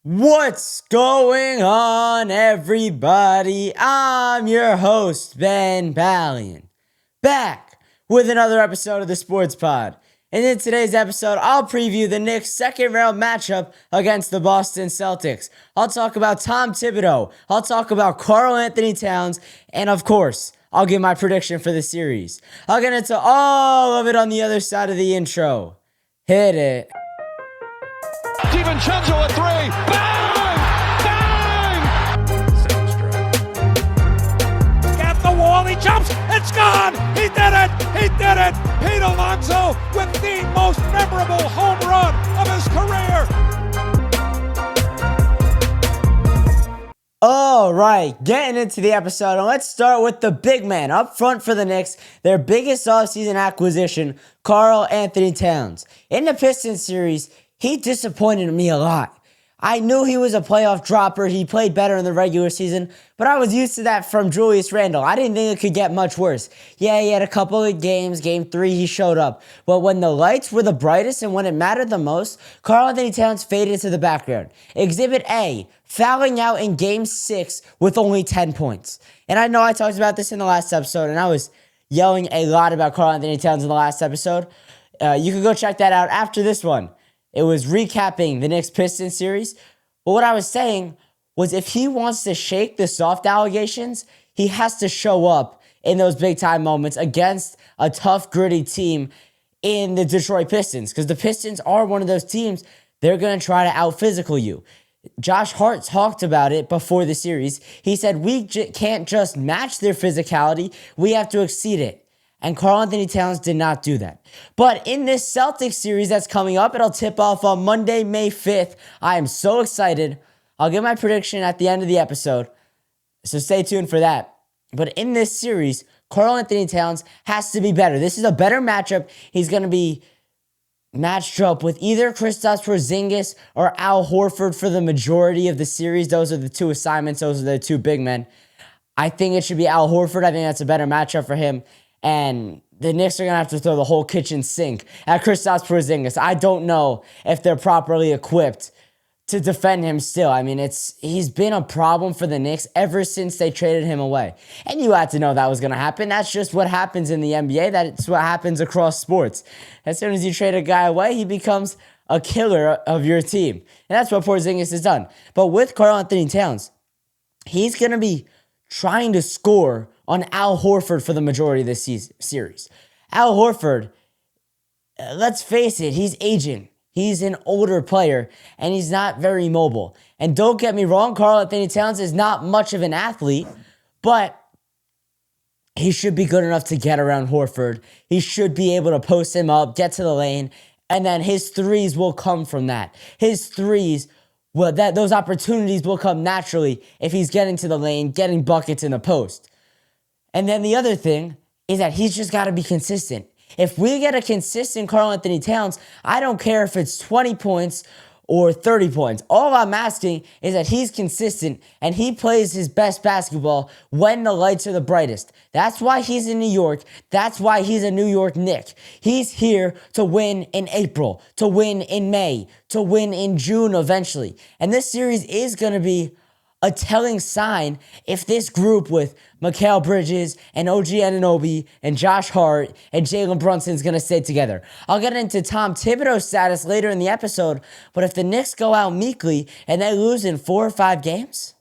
What's going on, everybody? I'm your host, Ben Ballion, back with another episode of the Sports Pod. And in today's episode, I'll preview the Knicks' second-round matchup against the Boston Celtics. I'll talk about Tom Thibodeau. I'll talk about Karl-Anthony Towns. And, of course, I'll give my prediction for the series. I'll get into all of it on the other side of the intro. Hit it. DiVincenzo at three. Bang! Bang! At the wall, he jumps. It's gone. He did it. He did it. Pete Alonso with the most memorable home run of his career. All right, getting into the episode, and let's start with the big man up front for the Knicks, their biggest offseason acquisition, Karl-Anthony Towns. In the Pistons series, he disappointed me a lot. I knew he was a playoff dropper. He played better in the regular season, but I was used to that from Julius Randle. I didn't think it could get much worse. Yeah, he had a couple of games. Game 3, he showed up. But when the lights were the brightest and when it mattered the most, Karl-Anthony Towns faded to the background. Exhibit A, fouling out in Game 6 with only 10 points. And I know I talked about this in the last episode, and I was yelling a lot about Karl-Anthony Towns in the last episode. You can go check that out after this one. It was recapping the Knicks Pistons series. But what I was saying was if he wants to shake the soft allegations, he has to show up in those big time moments against a tough, gritty team in the Detroit Pistons. Because the Pistons are one of those teams, they're going to try to out-physical you. Josh Hart talked about it before the series. He said, we can't just match their physicality, we have to exceed it. And Karl-Anthony Towns did not do that. But in this Celtics series that's coming up, it'll tip off on Monday, May 5th. I am so excited. I'll give my prediction at the end of the episode, so stay tuned for that. But in this series, Karl-Anthony Towns has to be better. This is a better matchup. He's going to be matched up with either Kristaps Porzingis or Al Horford for the majority of the series. Those are the two assignments. Those are the two big men. I think it should be Al Horford. I think that's a better matchup for him. And the Knicks are going to have to throw the whole kitchen sink at Kristaps Porzingis. I don't know if they're properly equipped to defend him still. I mean, he's been a problem for the Knicks ever since they traded him away. And you had to know that was going to happen. That's just what happens in the NBA. That's what happens across sports. As soon as you trade a guy away, he becomes a killer of your team. And that's what Porzingis has done. But with Karl-Anthony Towns, he's going to be trying to score on Al Horford for the majority of this series. Al Horford, let's face it, he's aging. He's an older player, and he's not very mobile. And don't get me wrong, Karl-Anthony Towns is not much of an athlete, but he should be good enough to get around Horford. He should be able to post him up, get to the lane, and then his threes will come from that. His threes, those opportunities will come naturally if he's getting to the lane, getting buckets in the post. And then the other thing is that he's just got to be consistent. If we get a consistent Karl-Anthony Towns, I don't care if it's 20 points or 30 points. All I'm asking is that he's consistent and he plays his best basketball when the lights are the brightest. That's why he's in New York. That's why he's a New York Knick. He's here to win in April, to win in May, to win in June eventually. And this series is going to be a telling sign if this group with Mikal Bridges and OG Anunoby and Josh Hart and Jalen Brunson is going to stay together. I'll get into Tom Thibodeau's status later in the episode, but if the Knicks go out meekly and they lose in 4 or 5 games,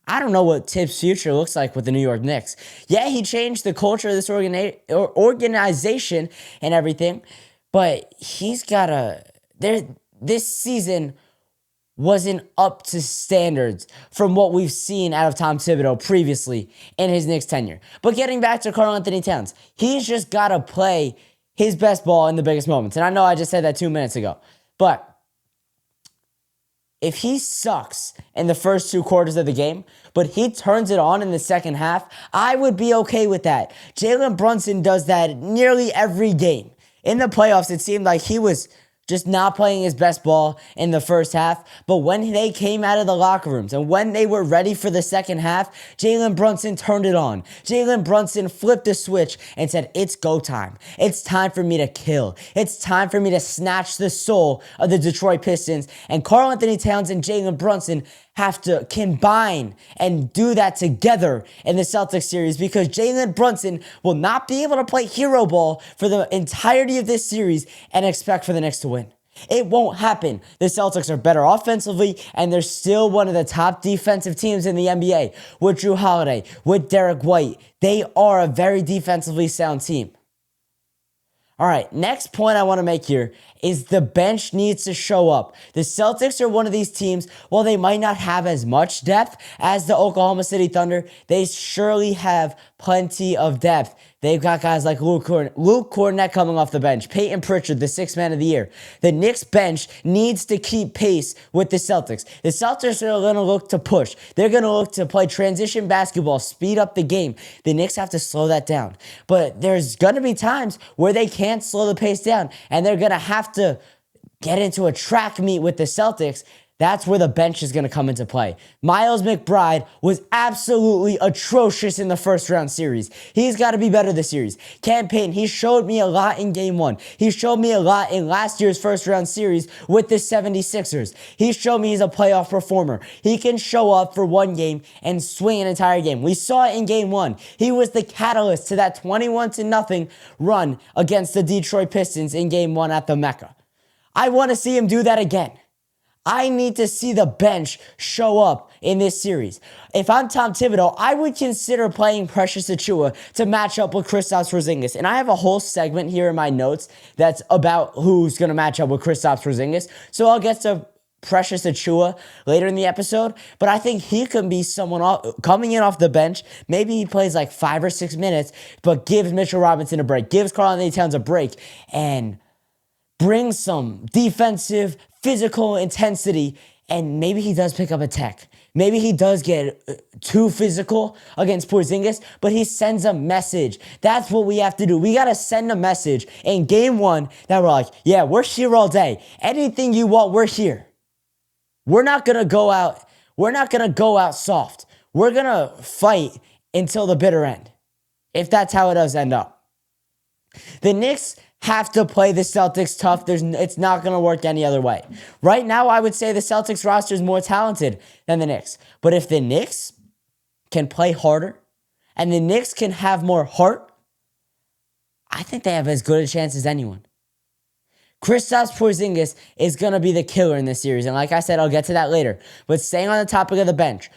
I don't know what Thibs' future looks like with the New York Knicks. Yeah, he changed the culture of this organization and everything, but he's got this season wasn't up to standards from what we've seen out of Tom Thibodeau previously in his Knicks tenure. But getting back to Karl-Anthony Towns, he's just got to play his best ball in the biggest moments. And I know I just said that 2 minutes ago. But if he sucks in the first 2 quarters of the game, but he turns it on in the second half, I would be okay with that. Jalen Brunson does that nearly every game. In the playoffs, it seemed like he was just not playing his best ball in the first half. But when they came out of the locker rooms and when they were ready for the second half, Jalen Brunson turned it on. Jalen Brunson flipped the switch and said, it's go time. It's time for me to kill. It's time for me to snatch the soul of the Detroit Pistons. And Karl Anthony Towns and Jalen Brunson have to combine and do that together in the Celtics series, because Jalen Brunson will not be able to play hero ball for the entirety of this series and expect for the Knicks to win. It won't happen. The Celtics are better offensively, and they're still one of the top defensive teams in the NBA. With Jrue Holiday, with Derek White, they are a very defensively sound team. All right, next point I want to make here is the bench needs to show up. The Celtics are one of these teams, while they might not have as much depth as the Oklahoma City Thunder, they surely have plenty of depth. They've got guys like Luke Cornett coming off the bench, Peyton Pritchard, the sixth man of the year. The Knicks bench needs to keep pace with the Celtics. The Celtics are going to look to push. They're going to look to play transition basketball, speed up the game. The Knicks have to slow that down. But there's going to be times where they can't slow the pace down, and they're going to have to get into a track meet with the Celtics. That's where the bench is going to come into play. Miles McBride was absolutely atrocious in the first round series. He's got to be better this series. Cam Payne, he showed me a lot in game one. He showed me a lot in last year's first round series with the 76ers. He showed me he's a playoff performer. He can show up for one game and swing an entire game. We saw it in game one. He was the catalyst to that 21-0 run against the Detroit Pistons in game one at the Mecca. I want to see him do that again. I need to see the bench show up in this series. If I'm Tom Thibodeau, I would consider playing Precious Achiuwa to match up with Kristaps Porzingis. And I have a whole segment here in my notes that's about who's going to match up with Kristaps Porzingis. So I'll get to Precious Achiuwa later in the episode. But I think he can be someone coming in off the bench. Maybe he plays like 5 or 6 minutes, but gives Mitchell Robinson a break, gives Karl Anthony Towns a break, and brings some defensive, physical intensity, and maybe he does pick up a tech. Maybe he does get too physical against Porzingis, but he sends a message. That's what we have to do. We got to send a message in game one that we're like, yeah, we're here all day. Anything you want, we're here. We're not going to go out. We're not going to go out soft. We're going to fight until the bitter end, if that's how it does end up. The Knicks have to play the Celtics tough. It's not going to work any other way. Right now, I would say the Celtics roster is more talented than the Knicks. But if the Knicks can play harder and the Knicks can have more heart, I think they have as good a chance as anyone. Kristaps Porzingis is going to be the killer in this series. And like I said, I'll get to that later. But staying on the topic of the bench,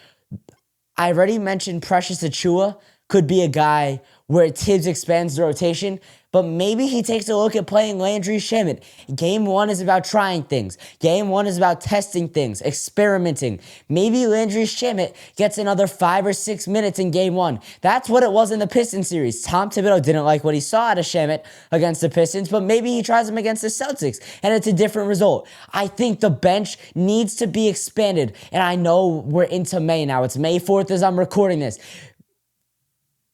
I already mentioned Precious Achiuwa could be a guy where Tibbs expands the rotation, but maybe he takes a look at playing Landry Shamet. Game one is about trying things. Game one is about testing things, experimenting. Maybe Landry Shamet gets another 5 or 6 minutes in game one. That's what it was in the Pistons series. Tom Thibodeau didn't like what he saw out of Shamet against the Pistons, but maybe he tries him against the Celtics, and it's a different result. I think the bench needs to be expanded, and I know we're into May now. It's May 4th as I'm recording this.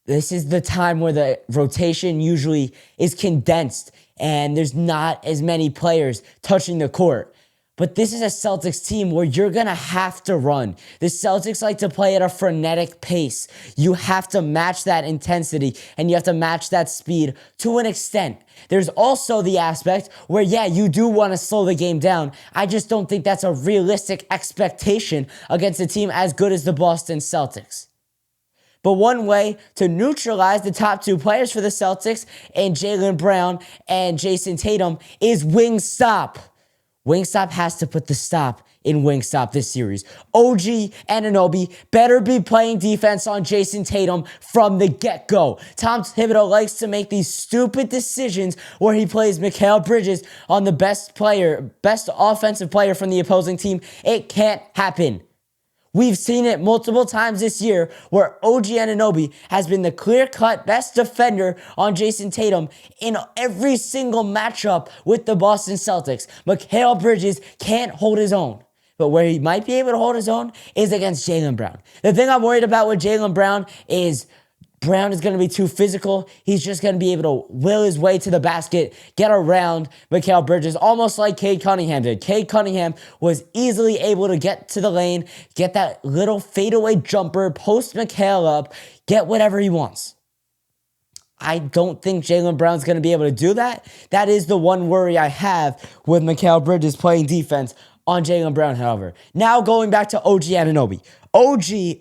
This is the time where the rotation usually is condensed and there's not as many players touching the court. But this is a Celtics team where you're going to have to run. The Celtics like to play at a frenetic pace. You have to match that intensity and you have to match that speed to an extent. There's also the aspect where, yeah, you do want to slow the game down. I just don't think that's a realistic expectation against a team as good as the Boston Celtics. But one way to neutralize the top two players for the Celtics and Jaylen Brown and Jason Tatum is Wingstop. Wingstop has to put the stop in Wingstop this series. OG Anunoby better be playing defense on Jason Tatum from the get-go. Tom Thibodeau likes to make these stupid decisions where he plays Mikal Bridges on the best offensive player from the opposing team. It can't happen. We've seen it multiple times this year where OG Anunoby has been the clear-cut best defender on Jason Tatum in every single matchup with the Boston Celtics. Mikal Bridges can't hold his own. But where he might be able to hold his own is against Jaylen Brown. The thing I'm worried about with Jaylen Brown is Brown is going to be too physical. He's just going to be able to will his way to the basket, get around Mikal Bridges, almost like Cade Cunningham did. Cade Cunningham was easily able to get to the lane, get that little fadeaway jumper, post Mikal up, get whatever he wants. I don't think Jaylen Brown's going to be able to do that. That is the one worry I have with Mikal Bridges playing defense on Jaylen Brown, however. Now going back to OG Anunoby. OG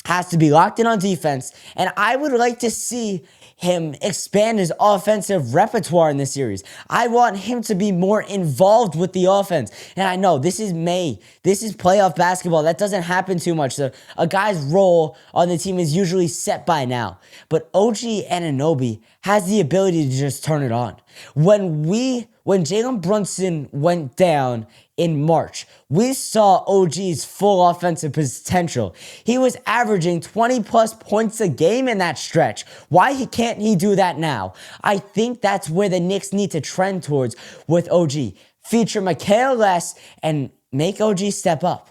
has to be locked in on defense, and I would like to see him expand his offensive repertoire in this series. I want him to be more involved with the offense. And I know this is May. This is playoff basketball. That doesn't happen too much. So a guy's role on the team is usually set by now. But OG Anunoby has the ability to just turn it on. When Jalen Brunson went down in March, we saw OG's full offensive potential. He was averaging 20 plus points a game in that stretch. Why can't he do that now? I think that's where the Knicks need to trend towards with OG. Feature Mikal less and make OG step up.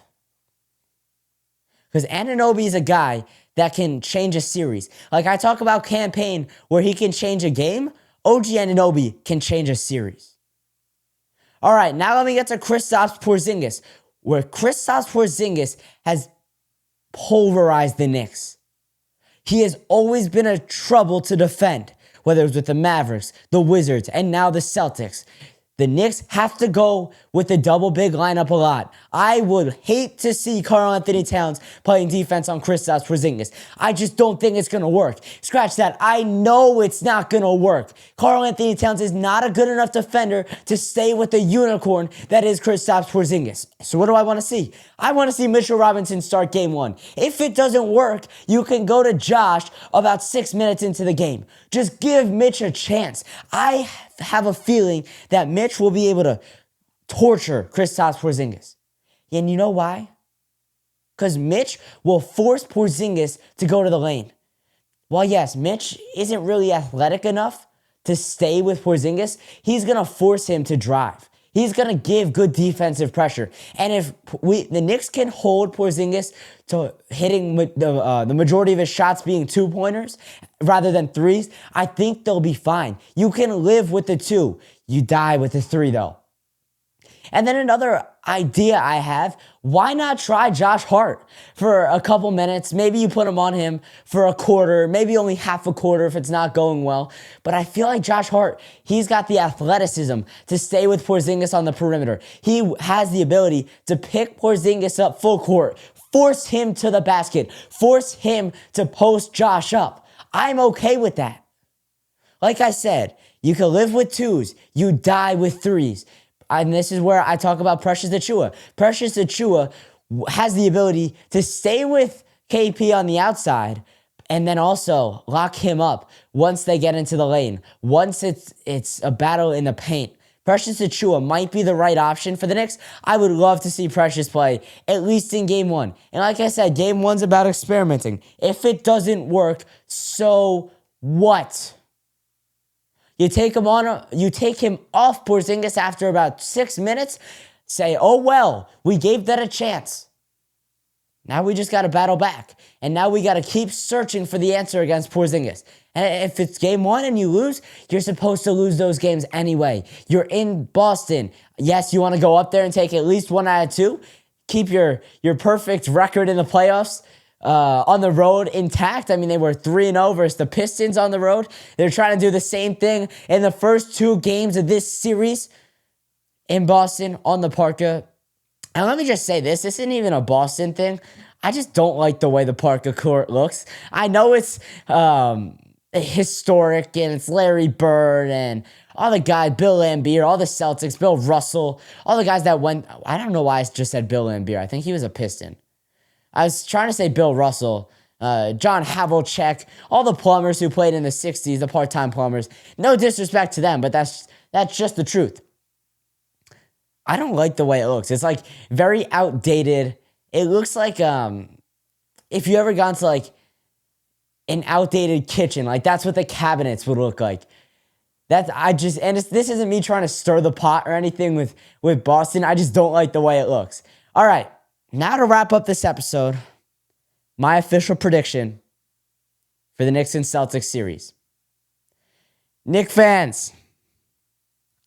Because Anunoby is a guy that can change a series. Like I talk about campaign where he can change a game, OG Anunoby can change a series. All right, now let me get to Kristaps Porzingis, where Kristaps Porzingis has pulverized the Knicks. He has always been a trouble to defend, whether it was with the Mavericks, the Wizards, and now the Celtics. The Knicks have to go with the double big lineup a lot. I would hate to see Karl-Anthony Towns playing defense on Kristaps Porzingis. I just don't think it's going to work. Scratch that. I know it's not going to work. Karl-Anthony Towns is not a good enough defender to stay with the unicorn that is Kristaps Porzingis. So what do I want to see? I want to see Mitchell Robinson start game one. If it doesn't work, you can go to Josh about 6 minutes into the game. Just give Mitch a chance. I have a feeling that Mitch will be able to torture Kristaps Porzingis. And you know why? Because Mitch will force Porzingis to go to the lane. Well, yes, Mitch isn't really athletic enough to stay with Porzingis. He's going to force him to drive. He's going to give good defensive pressure. And if the Knicks can hold Porzingis to hitting the majority of his shots being two-pointers rather than threes, I think they'll be fine. You can live with the two. You die with the three, though. And then another idea I have, why not try Josh Hart for a couple minutes? Maybe you put him on him for a quarter, maybe only half a quarter if it's not going well. But I feel like Josh Hart, he's got the athleticism to stay with Porzingis on the perimeter. He has the ability to pick Porzingis up full court, force him to the basket, force him to post Josh up. I'm okay with that. Like I said, you can live with twos, you die with threes. And this is where I talk about Precious Achiuwa. Precious Achiuwa has the ability to stay with KP on the outside and then also lock him up once they get into the lane. Once it's a battle in the paint. Precious Achiuwa might be the right option for the Knicks. I would love to see Precious play, at least in game one. And like I said, game one's about experimenting. If it doesn't work, so what? You take him off Porzingis after about 6 minutes, say, oh well, we gave that a chance. Now we just got to battle back. And now we got to keep searching for the answer against Porzingis. And if it's game one and you lose, you're supposed to lose those games anyway. You're in Boston. Yes, you want to go up there and take at least 1 out of 2. Keep your perfect record in the playoffs on the road intact. I mean, they were 3-0 versus the Pistons on the road. They're trying to do the same thing in the first 2 games of this series in Boston on the Parka. And let me just say this isn't even a Boston thing. I just don't like the way the Parka court looks. I know it's historic and it's Larry Bird and all the guys, Bill Laimbeer, all the Celtics, Bill Russell, all the guys that went. I don't know why I just said Bill Laimbeer. I think he was a Piston. I was trying to say Bill Russell, John Havlicek, all the plumbers who played in the 60s, the part-time plumbers. No disrespect to them, but that's just the truth. I don't like the way it looks. It's like very outdated. It looks like if you ever gone to like an outdated kitchen, like that's what the cabinets would look like. This isn't me trying to stir the pot or anything with Boston. I just don't like the way it looks. All right. Now to wrap up this episode, my official prediction, for the Knicks and Celtics series. Knicks fans,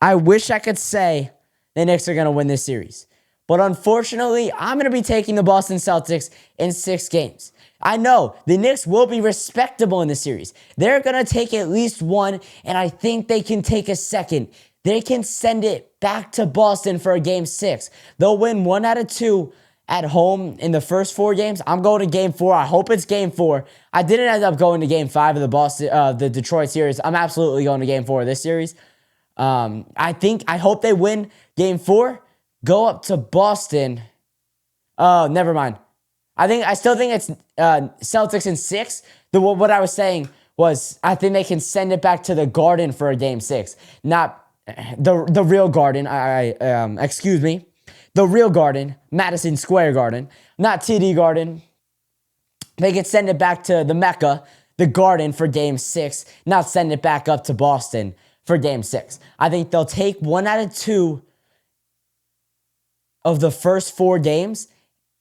I wish I could say the Knicks are going to win this series. But unfortunately, I'm going to be taking the Boston Celtics in 6 games. I know the Knicks will be respectable in the series. They're going to take at least one, and I think they can take a second. They can send it back to Boston for a game 6. They'll win 1 out of 2 at home in the first 4 games. I'm going to game 4. I hope it's game 4. I didn't end up going to game 5 of the Detroit series. I'm absolutely going to game 4 of this series. I hope they win game 4. Go up to Boston. Oh, never mind. I still think it's Celtics in 6. What I was saying was I think they can send it back to the Garden for a game 6, not the real Garden. Excuse me, the real Garden, Madison Square Garden, not TD Garden. They can send it back to the Mecca, the Garden for game 6, not send it back up to Boston for game 6. I think they'll take 1 out of 2 of the first 4 games,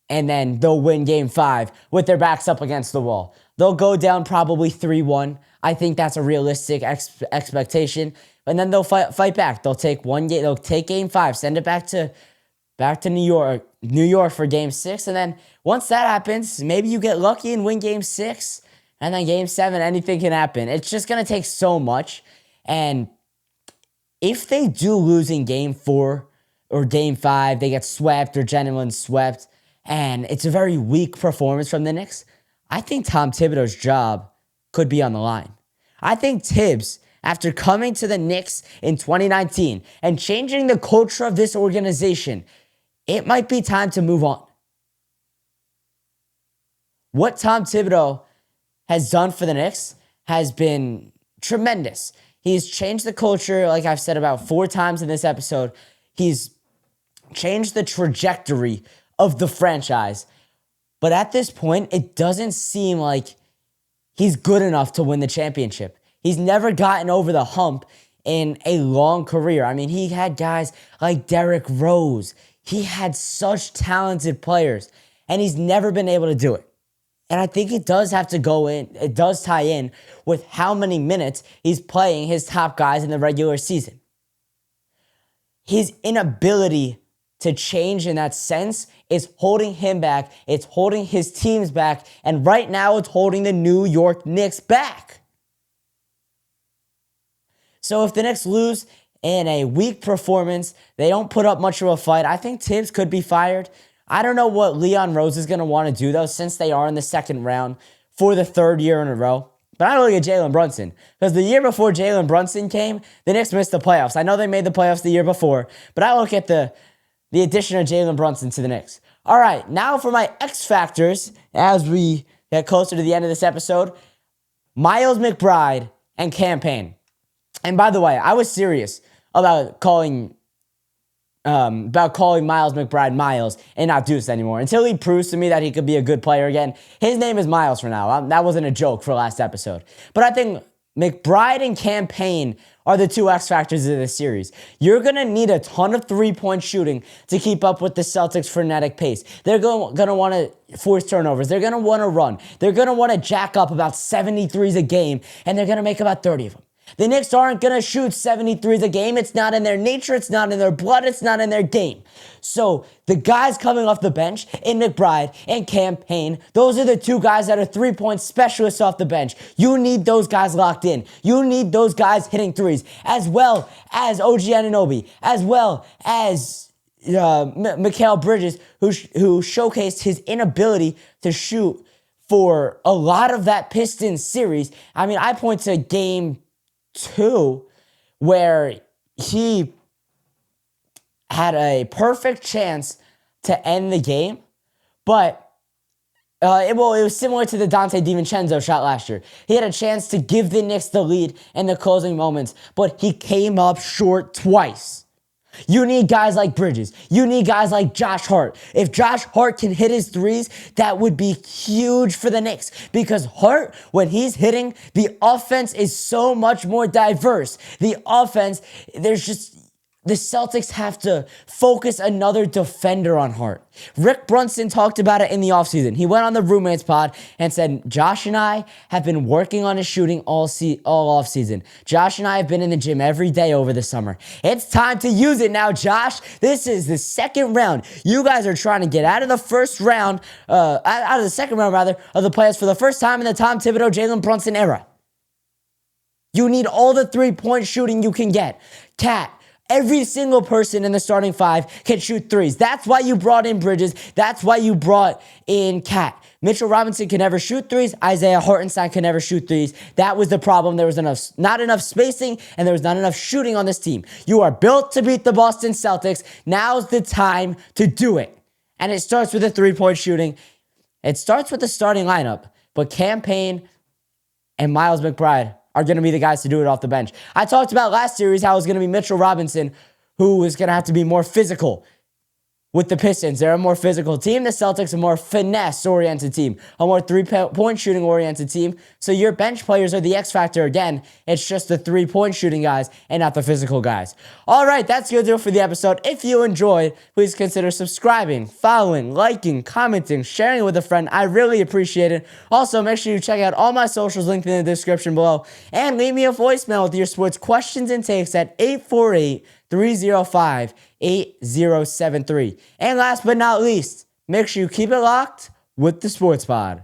and then they'll win game 5 with their backs up against the wall. They'll go down probably 3-1. I think that's a realistic expectation. And then they'll fight back. They'll take one game. They'll take game 5, send it back to New York for game 6. And then once that happens, maybe you get lucky and win game 6. And then game 7, anything can happen. It's just going to take so much. And if they do lose in game 4 or game 5, they get swept or genuinely swept, and it's a very weak performance from the Knicks, I think Tom Thibodeau's job could be on the line. I think Tibbs, after coming to the Knicks in 2019 and changing the culture of this organization, it might be time to move on. What Tom Thibodeau has done for the Knicks has been tremendous. He's changed the culture, like I've said about 4 times in this episode. He's changed the trajectory of the franchise. But at this point, it doesn't seem like he's good enough to win the championship. He's never gotten over the hump in a long career. I mean, he had guys like Derrick Rose. He had such talented players, and he's never been able to do it. And I think it does have to go in. It does tie in with how many minutes he's playing his top guys in the regular season. His inability to change in that sense is holding him back. It's holding his teams back. And right now it's holding the New York Knicks back. So if the Knicks lose in a weak performance, they don't put up much of a fight, I think Tibbs could be fired. I don't know what Leon Rose is going to want to do, though, since they are in the second round for the 3rd year in a row. But I look at Jalen Brunson, because the year before Jalen Brunson came, the Knicks missed the playoffs. I know they made the playoffs the year before, but I look at the addition of Jalen Brunson to the Knicks. All right, now for my X factors, as we get closer to the end of this episode, Miles McBride and Cam Payne. And by the way, I was serious about calling Miles McBride Miles and not Deuce anymore until he proves to me that he could be a good player again. His name is Miles for now. That wasn't a joke for last episode. But I think McBride and Cam Payne are the 2 X factors of this series. You're going to need a ton of 3-point shooting to keep up with the Celtics' frenetic pace. They're going to want to force turnovers. They're going to want to run. They're going to want to jack up about 73s a game, and they're going to make about 30 of them. The Knicks aren't going to shoot 73s a game. It's not in their nature. It's not in their blood. It's not in their game. So the guys coming off the bench in McBride and Cam Payne, those are the 2 guys that are 3-point specialists off the bench. You need those guys locked in. You need those guys hitting threes, as well as OG Anunoby, as well as Mikal Bridges, who showcased his inability to shoot for a lot of that Pistons series. I mean, I point to game 2, where he had a perfect chance to end the game, but it was similar to the Dante DiVincenzo shot last year. He had a chance to give the Knicks the lead in the closing moments, but he came up short twice. You need guys like Bridges. You need guys like Josh Hart. If Josh Hart can hit his threes, that would be huge for the Knicks, because Hart, when he's hitting, the offense is so much more diverse. The offense, there's just the Celtics have to focus another defender on Hart. Rick Brunson talked about it in the offseason. He went on the Roommates pod and said, Josh and I have been working on his shooting all offseason. Josh and I have been in the gym every day over the summer. It's time to use it now, Josh. This is the second round. You guys are trying to get out of the first round, out of the second round, rather, of the playoffs for the first time in the Tom Thibodeau, Jalen Brunson era. You need all the three-point shooting you can get. Cat. Every single person in the starting five can shoot threes. That's why you brought in Bridges. That's why you brought in Cat. Mitchell Robinson can never shoot threes. Isaiah Hartenstein can never shoot threes. That was the problem. There was not enough spacing, and there was not enough shooting on this team. You are built to beat the Boston Celtics. Now's the time to do it. And it starts with the three-point shooting. It starts with the starting lineup. But Cam Payne and Miles McBride are going to be the guys to do it off the bench. I talked about last series how it was going to be Mitchell Robinson, who was going to have to be more physical with the Pistons. They're a more physical team. The Celtics are a more finesse-oriented team, a more three-point shooting-oriented team. So your bench players are the X factor again. It's just the three-point shooting guys and not the physical guys. All right, that's going to do it for the episode. If you enjoyed, please consider subscribing, following, liking, commenting, sharing it with a friend. I really appreciate it. Also, make sure you check out all my socials linked in the description below. And leave me a voicemail with your sports questions and takes at 848-305-8073. And last but not least, make sure you keep it locked with the Sports Pod.